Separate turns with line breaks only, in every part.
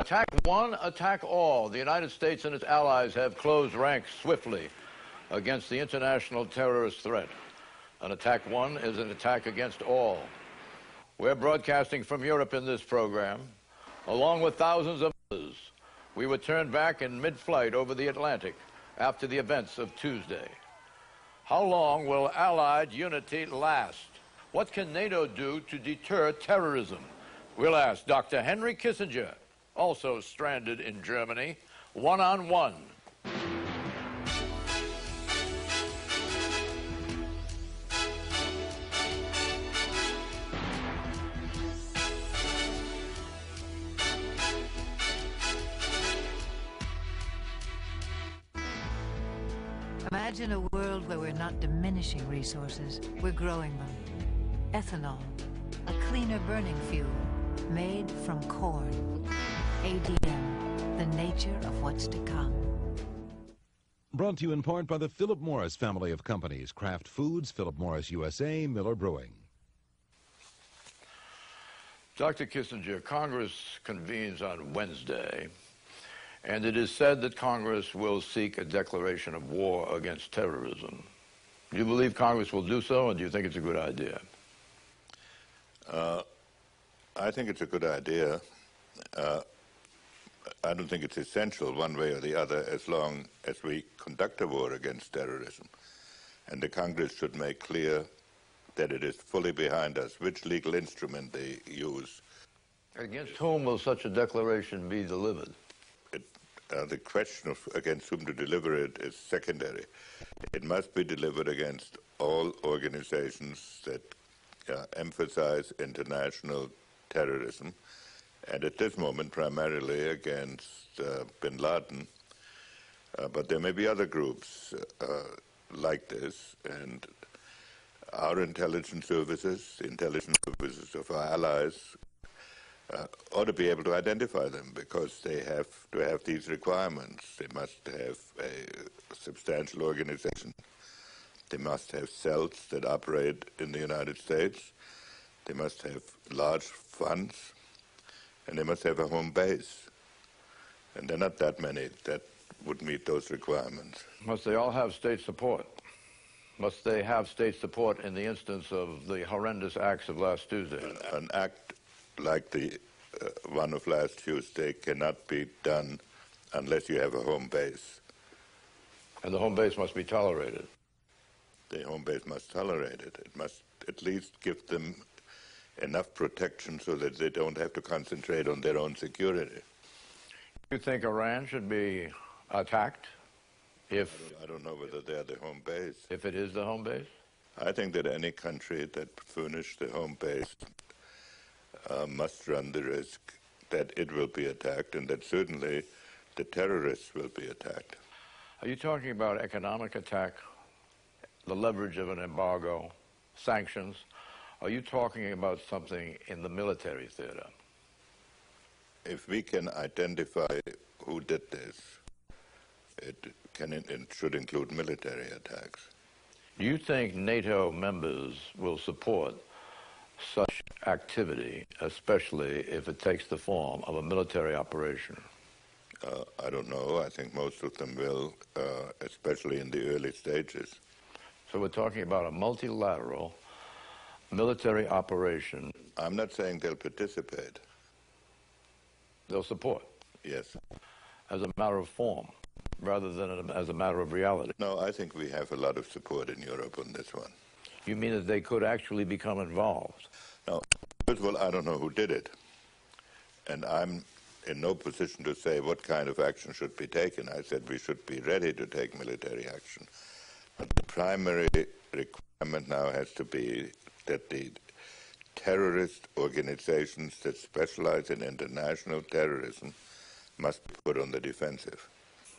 Attack one, attack all. The United States and its allies have closed ranks swiftly against the international terrorist threat. An attack one is an attack against all. We're broadcasting from Europe in this program, along with thousands of others. We were turned back in mid-flight over the Atlantic after the events of Tuesday. How long will Allied unity last? What can NATO do to deter terrorism? We'll ask Dr. Henry Kissinger, also stranded in Germany, one-on-one.
Imagine a world where we're not diminishing resources, we're growing them. Ethanol, a cleaner burning fuel, made from corn. ADM, the nature of what's to come.
Brought to you in part by the Philip Morris family of companies, Kraft Foods, Philip Morris USA, Miller Brewing.
Dr. Kissinger, Congress convenes on Wednesday, and it is said that Congress will seek a declaration of war against terrorism. Do you believe Congress will do so, or do you think it's a good idea?
I think it's a good idea. I don't think it's essential one way or the other as long as we conduct a war against terrorism. And the Congress should make clear that it is fully behind us, which legal instrument they use.
Against whom will such a declaration be delivered?
The question of against whom to deliver it is secondary. It must be delivered against all organizations that emphasize international terrorism, and at this moment primarily against bin Laden. But there may be other groups like this, and our intelligence services, the intelligence services of our allies, ought to be able to identify them, because they have to have these requirements. They must have a substantial organization. They must have cells that operate in the United States. They must have large funds, and they must have a home base. And there are not that many that would meet those requirements.
Must they all have state support? Must they have state support in the instance of the horrendous acts of last Tuesday?
An act like the one of last Tuesday cannot be done unless you have a home base.
And the home base must be tolerated.
The home base must tolerate it. It must at least give them enough protection so that they don't have to concentrate on their own security.
You think Iran should be attacked if...
I don't know whether they're the home base.
If it is the home base?
I think that any country that furnished the home base must run the risk that it will be attacked, and that certainly the terrorists will be attacked.
Are you talking about economic attack, the leverage of an embargo, sanctions? Are you talking about something in the military theater?
If we can identify who did this, it should include military attacks.
Do you think NATO members will support such activity, especially if it takes the form of a military operation?
I don't know. I think most of them will, especially in the early stages.
So we're talking about a multilateral military operation.
I'm not saying they'll participate.
They'll support?
Yes.
As a matter of form, rather than as a matter of reality?
No, I think we have a lot of support in Europe on this one.
You mean that they could actually become involved?
No. First of all, I don't know who did it. And I'm in no position to say what kind of action should be taken. I said we should be ready to take military action. But the primary requirement now has to be that the terrorist organizations that specialize in international terrorism must be put on the defensive.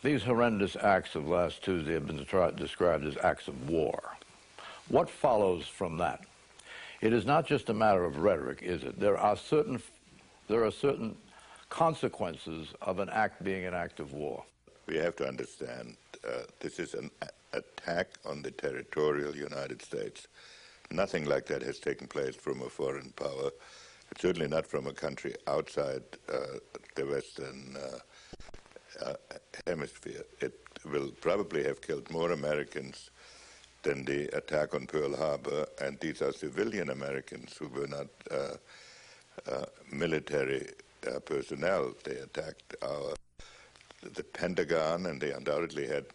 These horrendous acts of last Tuesday have been described as acts of war. What follows from that? It is not just a matter of rhetoric, is it? There are certain consequences of an act being an act of war.
We have to understand this is an attack on the territorial United States. Nothing like that has taken place from a foreign power, certainly not from a country outside the Western hemisphere. It will probably have killed more Americans than the attack on Pearl Harbor, and these are civilian Americans who were not military personnel. They attacked the Pentagon, and they undoubtedly had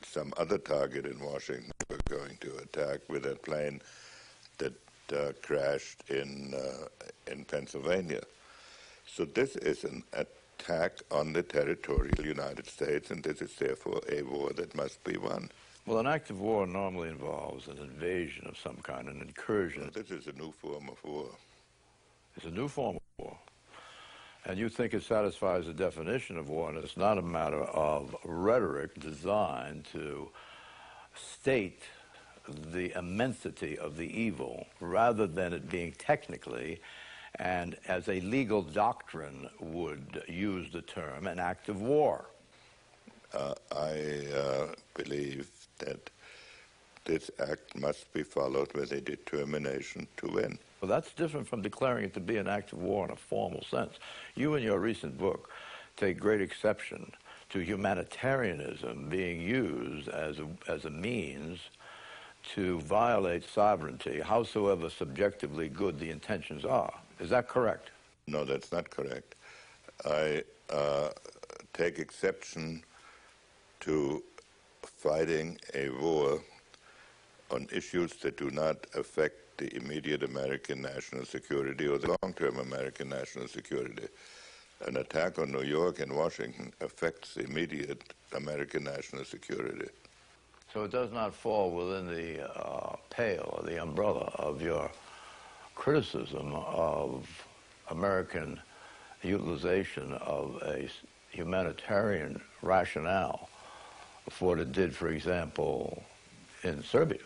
some other target in Washington they were going to attack with a plane that crashed in Pennsylvania. So this is an attack on the territorial United States, and this is therefore a war that must be won.
Well, an act of war normally involves an invasion of some kind, an incursion.
Well, this is a new form of war.
It's a new form of war. And you think it satisfies the definition of war, and it's not a matter of rhetoric designed to state the immensity of the evil, rather than it being technically, and as a legal doctrine would use the term, an act of war.
I believe that this act must be followed with a determination to win.
Well, that's different from declaring it to be an act of war in a formal sense. You, in your recent book, take great exception to humanitarianism being used as a means to violate sovereignty, howsoever subjectively good the intentions are. Is that correct?
No, that's not correct. I take exception to fighting a war on issues that do not affect the immediate American national security or the long-term American national security. An attack on New York and Washington affects the immediate American national security.
So it does not fall within the pale or the umbrella of your criticism of American utilization of a humanitarian rationale for what it did, for example, in Serbia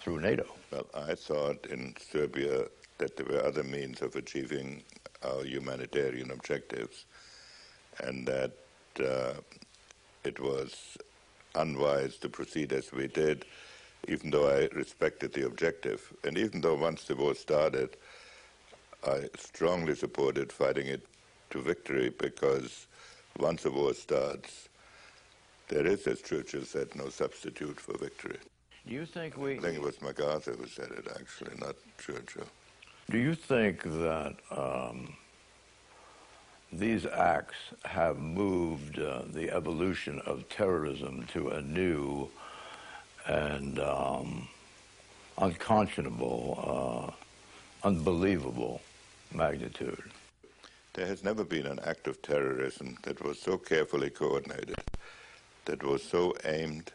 through NATO.
Well, I thought in Serbia that there were other means of achieving our humanitarian objectives, and that it was unwise to proceed as we did, even though I respected the objective. And even though once the war started, I strongly supported fighting it to victory, because once a war starts, there is, as Churchill said, no substitute for victory.
Do you think
I think it was MacArthur who said it, actually, not Churchill.
Do you think that these acts have moved the evolution of terrorism to a new and unconscionable, unbelievable magnitude?
There has never been an act of terrorism that was so carefully coordinated, that was so aimed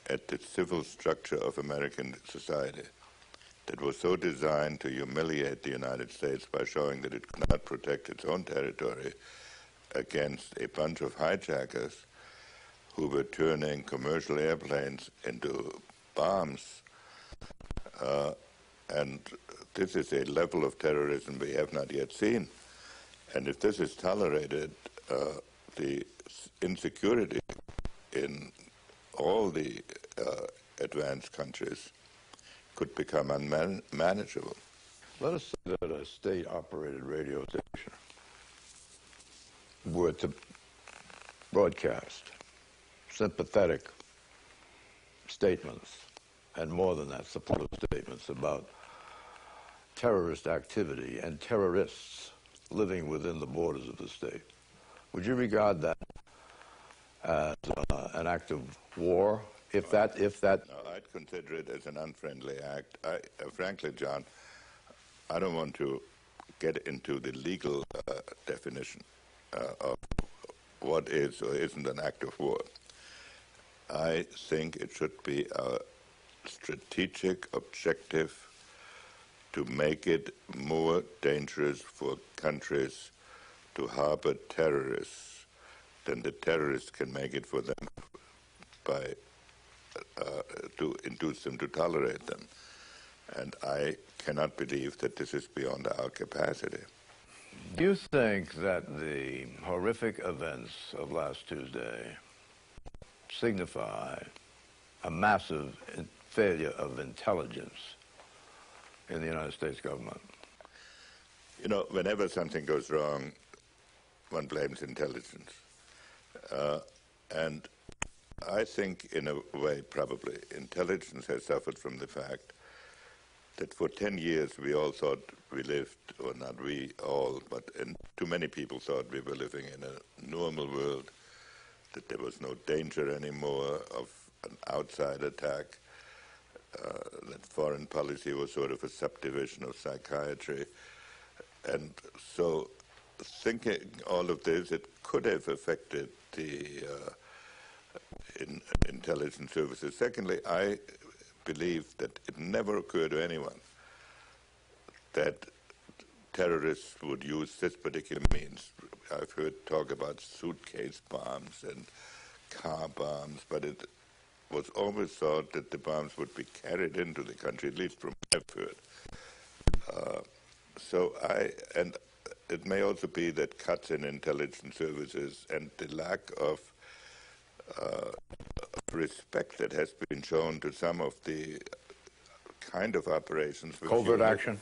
at the civil structure of American society, that was so designed to humiliate the United States by showing that it could not protect its own territory against a bunch of hijackers who were turning commercial airplanes into bombs. And this is a level of terrorism we have not yet seen. And if this is tolerated, the insecurity in all the advanced countries could become unmanageable.
Let us say that a state-operated radio station were to broadcast sympathetic statements, and more than that, supportive statements about terrorist activity and terrorists living within the borders of the state. Would you regard that as an act of war, if that?
No, I'd consider it as an unfriendly act. Frankly, John, I don't want to get into the legal definition of what is or isn't an act of war. I think it should be a strategic objective to make it more dangerous for countries to harbor terrorists than the terrorists can make it for them by to induce them to tolerate them. And I cannot believe that this is beyond our capacity.
Do you think that the horrific events of last Tuesday signify a massive failure of intelligence in the United States government?
You know, whenever something goes wrong, one blames intelligence. And I think, in a way, probably, intelligence has suffered from the fact that for 10 years we all thought we lived, or not we all, but too many people thought we were living in a normal world, that there was no danger anymore of an outside attack, that foreign policy was sort of a subdivision of psychiatry. And so thinking all of this, it could have affected the intelligence services. Secondly, I believe that it never occurred to anyone that terrorists would use this particular means. I've heard talk about suitcase bombs and car bombs, but it was always thought that the bombs would be carried into the country, at least from what I've heard. And it may also be that cuts in intelligence services and the lack of respect that has been shown to some of the kind of operations.
Covert action?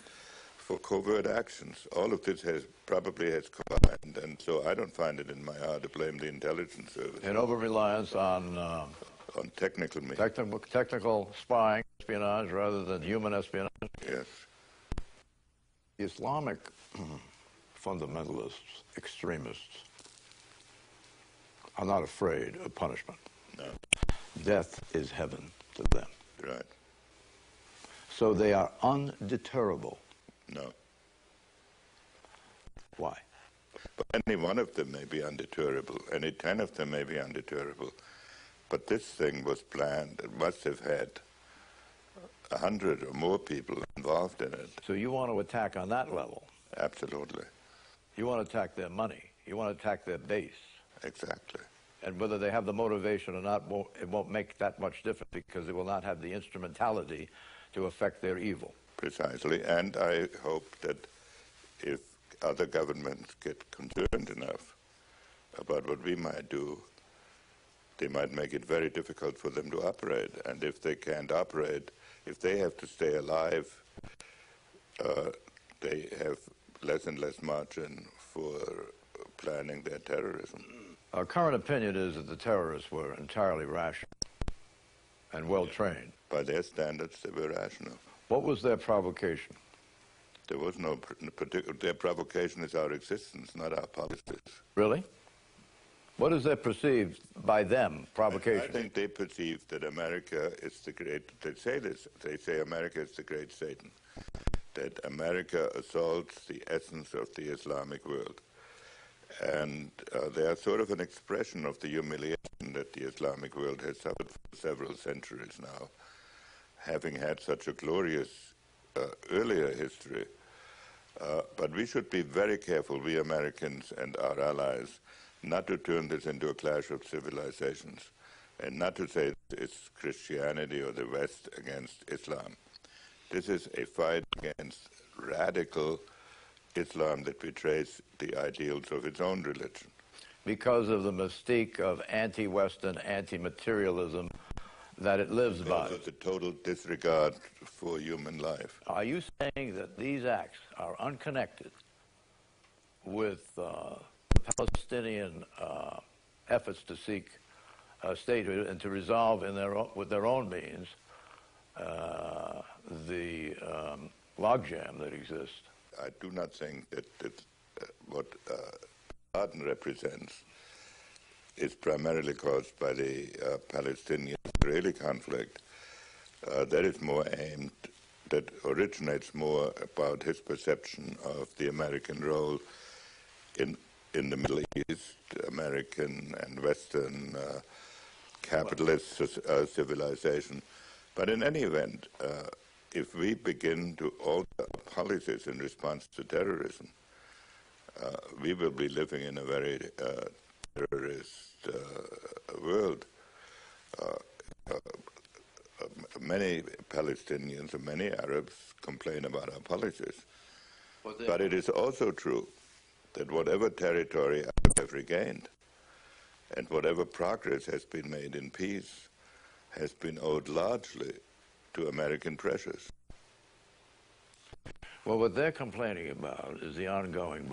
For covert actions. All of this probably has combined, and so I don't find it in my heart to blame the intelligence service.
And over-reliance on
technical means.
Technical spying, espionage, rather than human espionage?
Yes.
Islamic fundamentalists, extremists, are not afraid of punishment.
No.
Death is heaven to them.
Right.
So they are undeterrable.
No.
Why?
But any one of them may be undeterrable. Any 10 of them may be undeterrable. But this thing was planned. It must have had 100 or more people involved in it.
So you want to attack on that level?
Absolutely.
You want to attack their money. You want to attack their base.
Exactly.
And whether they have the motivation or not, it won't make that much difference because they will not have the instrumentality to affect their evil.
Precisely. And I hope that if other governments get concerned enough about what we might do, they might make it very difficult for them to operate. And if they can't operate, if they have to stay alive, they have less and less margin for planning their terrorism.
Our current opinion is that the terrorists were entirely rational and well-trained.
By their standards, they were rational.
What was their provocation?
There was no particular. Their provocation is our existence, not our policies.
Really? What is their perceived, by them, provocation?
I think they perceive that America is the great, they say this, they say America is the great Satan, that America assaults the essence of the Islamic world. And they are sort of an expression of the humiliation that the Islamic world has suffered for several centuries now, having had such a glorious earlier history. But we should be very careful, we Americans and our allies, not to turn this into a clash of civilizations, and not to say it's Christianity or the West against Islam. This is a fight against radical Islam that betrays the ideals of its own religion.
Because of the mystique of anti-Western, anti-materialism that it lives by.
Because of the total disregard for human life.
Are you saying that these acts are unconnected with Palestinian efforts to seek a statehood and to resolve with their own means the logjam that exists?
I do not think that what Laden represents is primarily caused by the Palestinian-Israeli conflict. That is more aimed, that originates more about his perception of the American role in the Middle East, American and Western capitalist civilization. But in any event, if we begin to alter policies in response to terrorism, we will be living in a very terrorist world. Many Palestinians and many Arabs complain about our policies. But it is also true that whatever territory Arabs have regained and whatever progress has been made in peace has been owed largely to American pressures.
Well, what they're complaining about is the ongoing